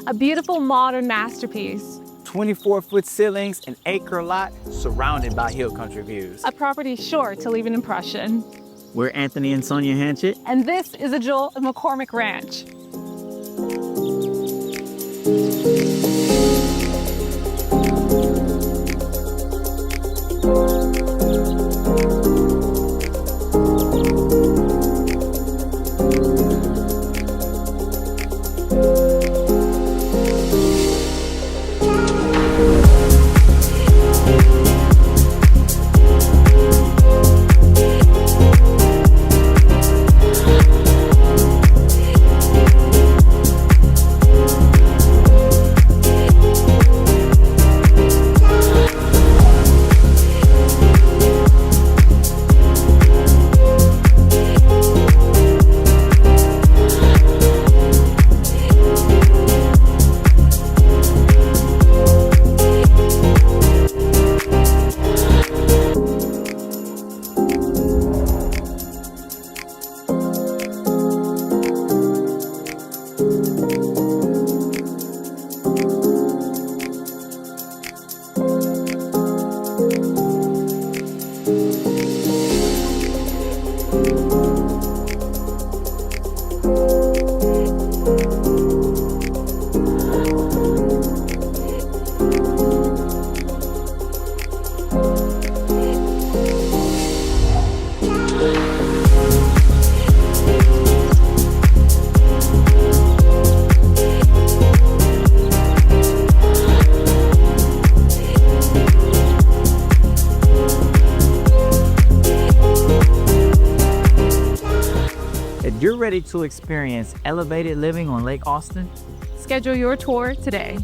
A beautiful modern masterpiece. 24-foot ceilings, an acre lot surrounded by hill country views. A property sure to leave an impression. We're Anthony and Sonia Hanchett. And this is a jewel of McCormick Ranch. If you're ready to experience elevated living on Lake Austin, Schedule your tour today.